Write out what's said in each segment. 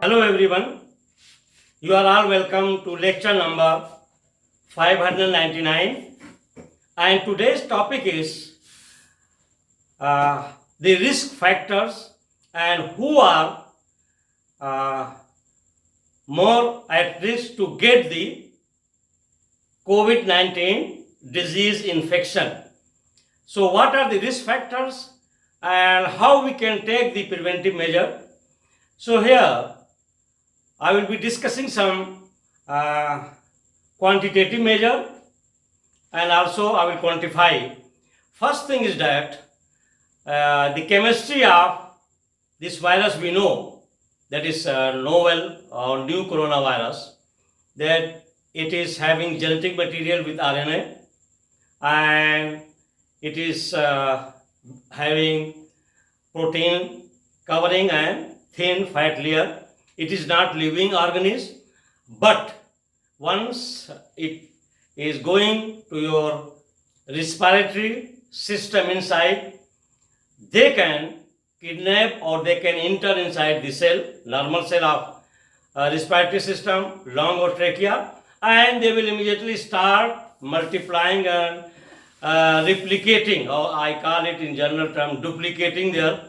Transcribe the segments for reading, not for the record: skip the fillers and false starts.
Hello everyone, you are all welcome to lecture number 599, and today's topic is the risk factors and who are uh, more at risk to get the COVID-19 disease infection. So what are the risk factors and how we can take the preventive measure? So here I will be discussing some quantitative measure and also I will quantify. First thing is that the chemistry of this virus we know, that is novel or new coronavirus, that it is having genetic material with RNA and it is having protein covering and thin fat layer. It is not living organism, but once it is going to your respiratory system inside, they can kidnap or they can enter inside the cell, normal cell of respiratory system, lung or trachea, and they will immediately start multiplying and replicating, or I call it in general term duplicating their,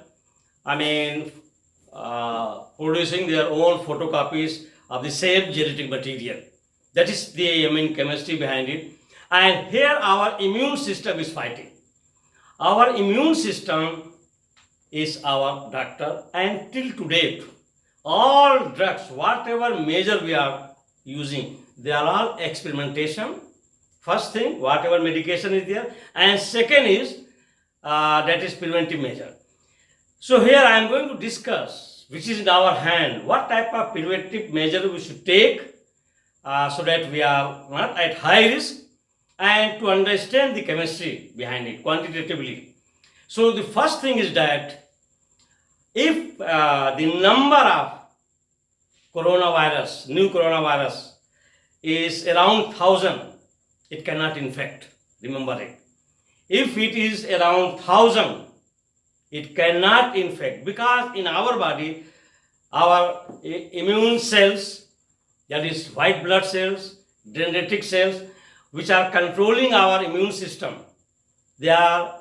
producing their own photocopies of the same genetic material. That is the chemistry behind it. And here our immune system is fighting. Our immune system is our doctor, and till to date, all drugs, whatever measure we are using, they are all experimentation. First thing, whatever medication is there, and second is that is preventive measure. So here I am going to discuss, which is in our hand, what type of preventive measure we should take so that we are not at high risk, and to understand the chemistry behind it quantitatively. So the first thing is that if the number of coronavirus, new coronavirus, is around 1,000, it cannot infect. Remember it. If it is around 1,000, it cannot infect, because in our body, our immune cells, that is white blood cells, dendritic cells, which are controlling our immune system, they are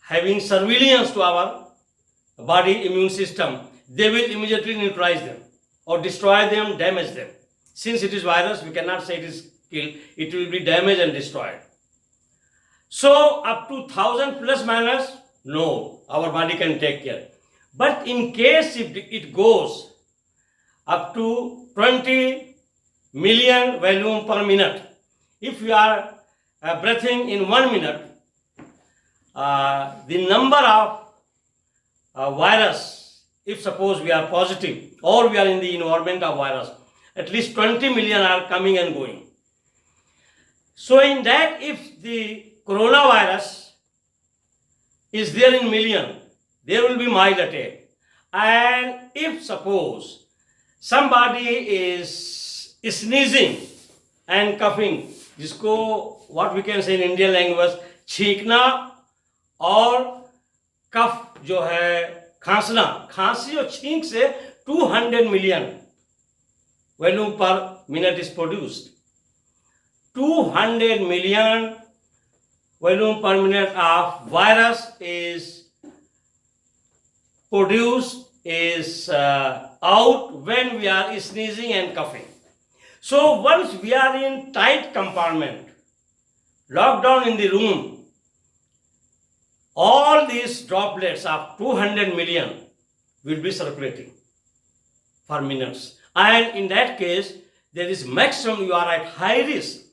having surveillance to our body immune system. They will immediately neutralize them or destroy them, damage them. Since it is virus, we cannot say it is killed, it will be damaged and destroyed. So up to 1,000 plus minus, no, our body can take care. But in case if it goes up to 20 million volume per minute, if you are breathing in 1 minute, the number of virus, if suppose we are positive or we are in the environment of virus, at least 20 million are coming and going. So in that, if the coronavirus is there in million, there will be mild attack. And if suppose somebody is sneezing and coughing, जिसको what we can say in Indian language छींकना और कफ जो है खांसना, खांसी और छींक से 200 million volume per minute is produced. 200 million volume per minute of virus is produced, is out when we are sneezing and coughing. So once we are in tight compartment, locked down in the room, all these droplets of 200 million will be circulating for minutes. And in that case, there is maximum, you are at high risk.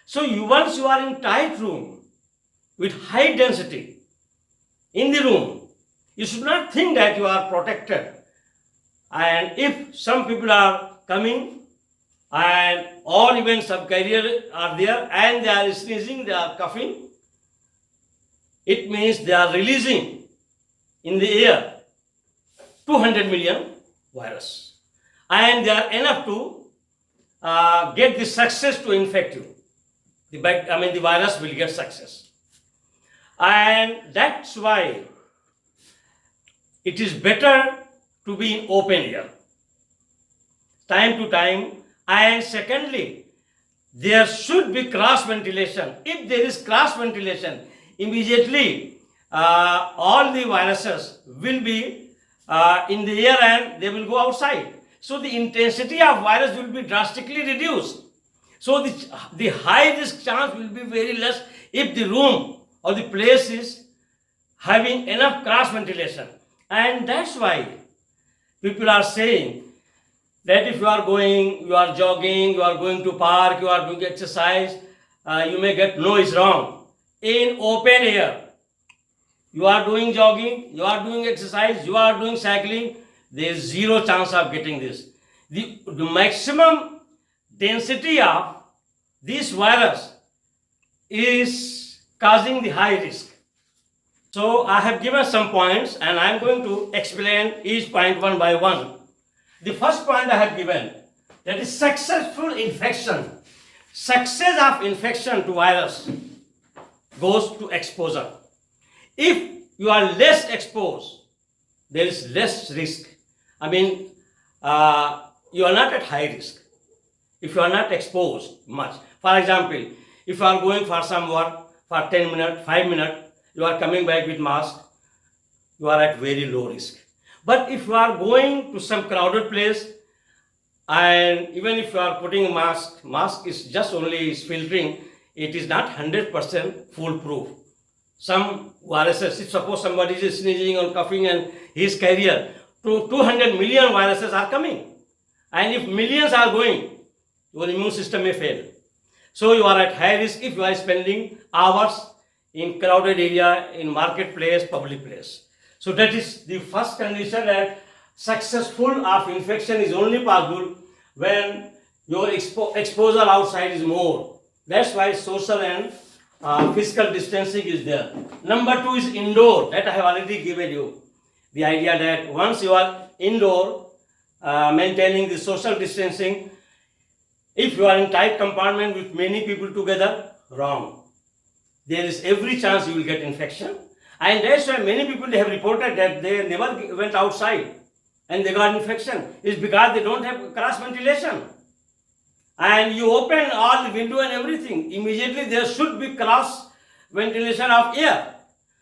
So once you are in tight room, with high density in the room, you should not think that you are protected. And if some people are coming and all even subcarrier are there and they are sneezing, they are coughing, it means they are releasing in the air 200 million virus. And they are enough to get the success to infect you. The virus will get success. And that's why it is better to be in open air. time to time. And secondly, there should be cross ventilation. If there is cross ventilation, immediately all the viruses will be in the air and they will go outside. So the intensity of virus will be drastically reduced. So the high risk chance will be very less if the room or the place is having enough cross ventilation. And that's why people are saying that if you are going, you are jogging, you are going to park, you are doing exercise, you may get, no, is wrong. In open air, you are doing jogging, you are doing exercise, you are doing cycling, there is zero chance of getting this. The maximum density of this virus is causing the high risk. So I have given some points and I am going to explain each point one by one. The first point I have given, that is successful infection. Success of infection to virus goes to exposure. If you are less exposed, there is less risk. I mean, you are not at high risk if you are not exposed much. For example, if you are going for some work for 10 minutes, 5 minutes, you are coming back with mask, you are at very low risk. But if you are going to some crowded place, and even if you are putting a mask is just only filtering, it is not 100% foolproof. Some viruses, if suppose somebody is sneezing or coughing and he is carrier, 200 million viruses are coming. And if millions are going, your immune system may fail. So you are at high risk if you are spending hours in crowded area, in marketplace, public place. So that is the first condition, that successful of infection is only possible when your exposure outside is more. That's why social and physical distancing is there. Number two is indoor. That I have already given you. The idea that once you are indoor, maintaining the social distancing, if you are in tight compartment with many people together, wrong. There is every chance you will get infection. And that's why many people, they have reported that they never went outside and they got infection. It's because they don't have cross ventilation. And you open all the window and everything, immediately there should be cross ventilation of air,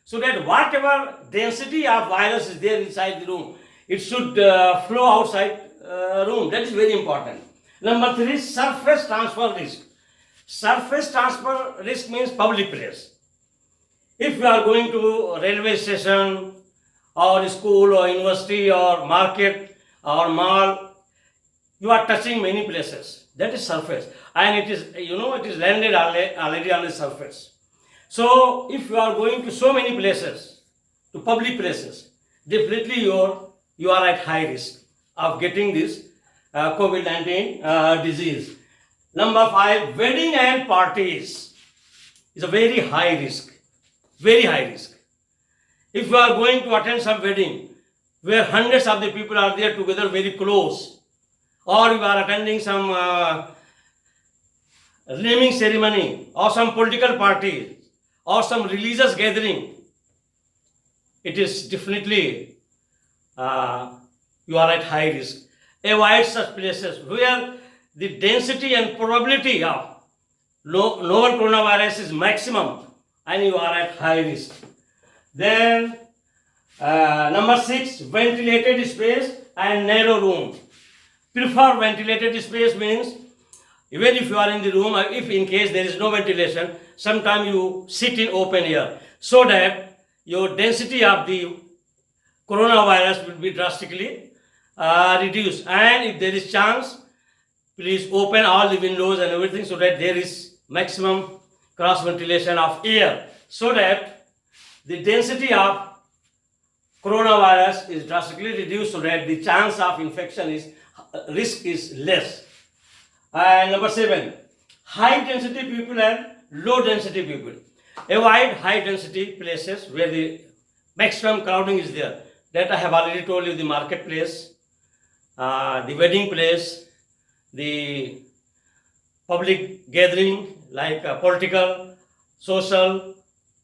so that whatever density of virus is there inside the room, it should flow outside room. That is very important. Number three, surface transfer risk. Surface transfer risk means public place. If you are going to railway station or school or university or market or mall, you are touching many places. That is surface. And it is, it is landed already on the surface. So if you are going to so many places, to public places, definitely you are at high risk of getting this COVID-19 disease. Number five, wedding and parties is a very high risk. Very high risk. If you are going to attend some wedding where hundreds of the people are there together very close, or you are attending some naming ceremony or some political party or some religious gathering, it is definitely you are at high risk. Avoid such places where the density and probability of novel coronavirus is maximum and you are at high risk. Then number six, ventilated space and narrow room. Prefer ventilated space means even if you are in the room, if in case there is no ventilation, sometimes you sit in open air so that your density of the coronavirus will be drastically reduced. And if there is chance, please open all the windows and everything so that there is maximum cross ventilation of air, so that the density of coronavirus is drastically reduced, so that the chance of infection is risk is less. And number seven, high density people and low density people. Avoid high density places where the maximum crowding is there. That I have already told you, the marketplace, the wedding place, the public gathering like political, social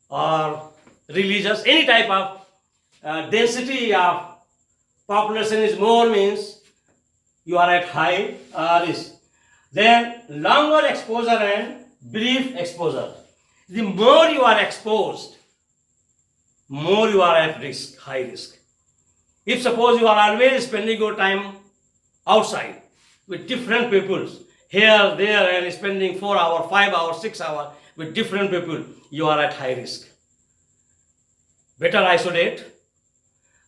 or religious, any type of density of population is more means you are at high risk. Then longer exposure and brief exposure. The more you are exposed, more you are at risk, high risk. If suppose you are always spending your time outside with different people, here, there, and spending 4 hours, 5 hours, 6 hours with different people, you are at high risk. Better isolate,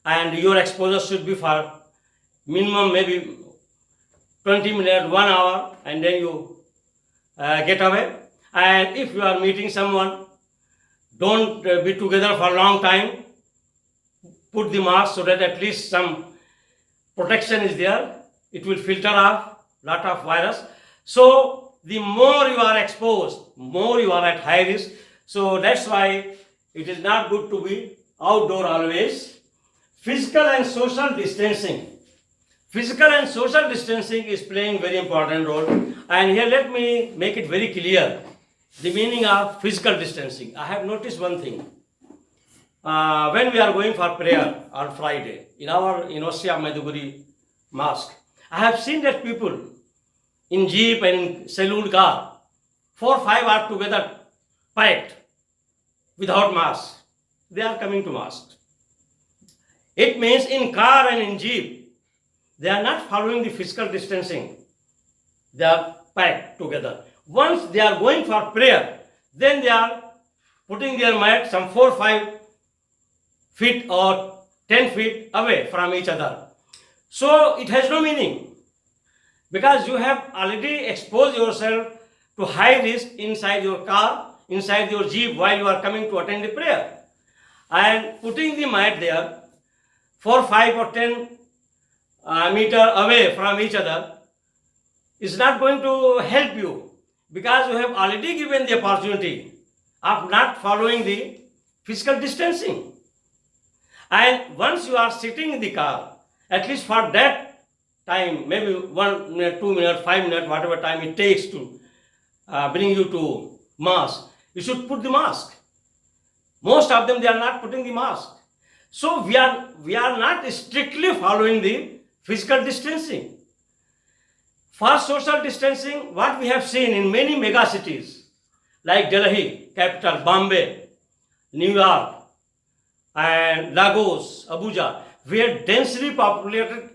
and your exposure should be for minimum maybe 20 minutes, 1 hour, and then you get away. And if you are meeting someone, don't be together for a long time. Put the mask so that at least some protection is there. It will filter off lot of virus. So the more you are exposed, more you are at high risk. So that's why it is not good to be outdoor always. Physical and social distancing. Physical and social distancing is playing very important role. And here let me make it very clear the meaning of physical distancing. I have noticed one thing. When we are going for prayer on Friday in our University of Maiduguri mosque, I have seen that people in jeep and in saloon car, 4 or 5 are together packed without mask. They are coming to mosque. It means in car and in jeep, they are not following the physical distancing. They are packed together. Once they are going for prayer, then they are putting their mat some 4 or 5 feet or 10 feet away from each other. So it has no meaning, because you have already exposed yourself to high risk inside your car, inside your jeep while you are coming to attend the prayer. And putting the mat there 4, 5 or 10 meter away from each other is not going to help you, because you have already given the opportunity of not following the physical distancing. And once you are sitting in the car, at least for that time, maybe 1 minute, 2 minutes, 5 minutes, whatever time it takes to bring you to mosque, you should put the mask. Most of them, they are not putting the mask. So we are not strictly following the physical distancing. For social distancing, what we have seen in many mega cities like Delhi, capital, Bombay, New York, and Lagos, Abuja, where densely populated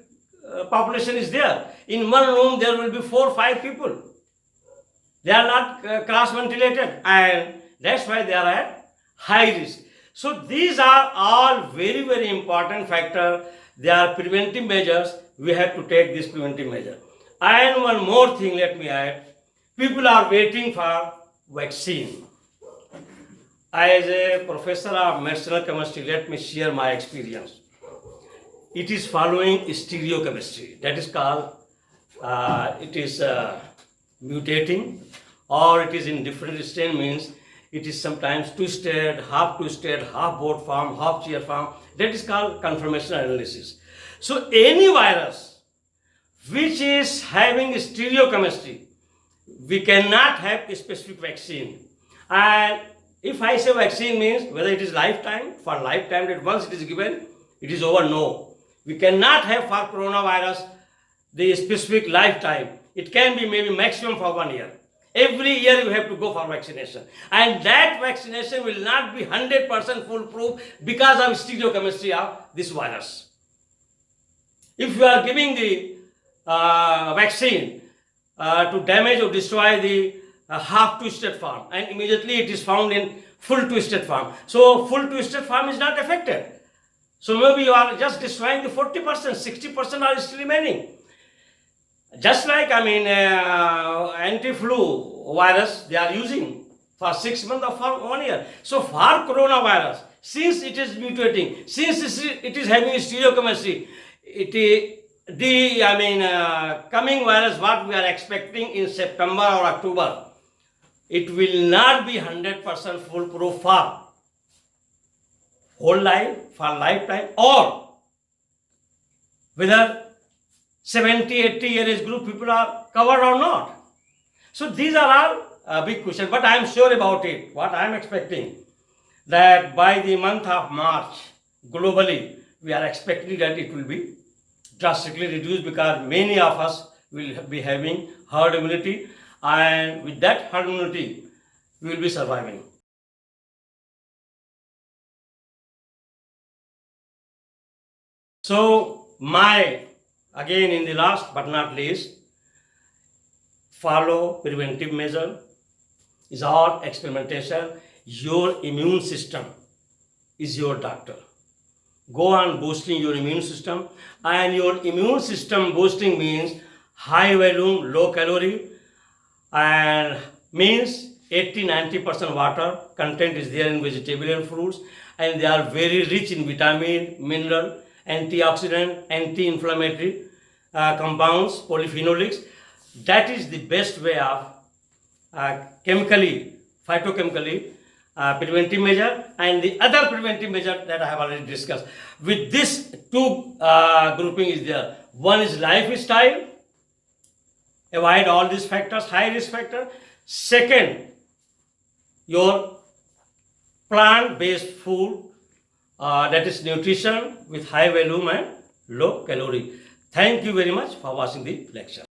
population is there. In one room, there will be 4 or 5 people. They are not cross-ventilated, and that's why they are at high risk. So these are all very, very important factors. They are preventive measures. We have to take this preventive measure. And one more thing, let me add. People are waiting for vaccine. As a professor of medicinal chemistry, let me share my experience. It is following stereochemistry. That is called, it is mutating, or it is in different strain, means it is sometimes twisted, half board form, half chair form. That is called conformational analysis. So any virus which is having stereochemistry, we cannot have a specific vaccine. And if I say vaccine means whether it is lifetime, for lifetime, that once it is given, it is over, no. We cannot have for coronavirus the specific lifetime. It can be maybe maximum for 1 year. Every year you have to go for vaccination. And that vaccination will not be 100% foolproof because of stereochemistry of this virus. If you are giving the vaccine to damage or destroy the half twisted form, and immediately it is found in full twisted form. So full twisted form is not affected. So maybe you are just destroying the 40%, 60% are still remaining. Just like, anti-flu virus they are using for 6 months or for 1 year. So for coronavirus, since it is mutating, since it is having stereochemistry, coming virus, what we are expecting in September or October, it will not be 100% foolproof for whole life, for lifetime, or whether 70, 80 year age group people are covered or not. So these are all big questions, but I am sure about it. What I am expecting, that by the month of March, globally, we are expecting that it will be drastically reduce, because many of us will be having herd immunity, and with that herd immunity we will be surviving. So again, in the last but not least, follow preventive measure is all experimentation. Your immune system is your doctor. Go on boosting your immune system, and your immune system boosting means high volume, low calorie, and means 80-90% water content is there in vegetable and fruits, and they are very rich in vitamin, mineral, antioxidant, anti-inflammatory compounds, polyphenolics. That is the best way of phytochemically preventive measure, and the other preventive measure that I have already discussed. With this two grouping is there. One is lifestyle, avoid all these factors, high risk factor. Second, your plant-based food, that is nutrition with high volume and low calorie. Thank you very much for watching the lecture.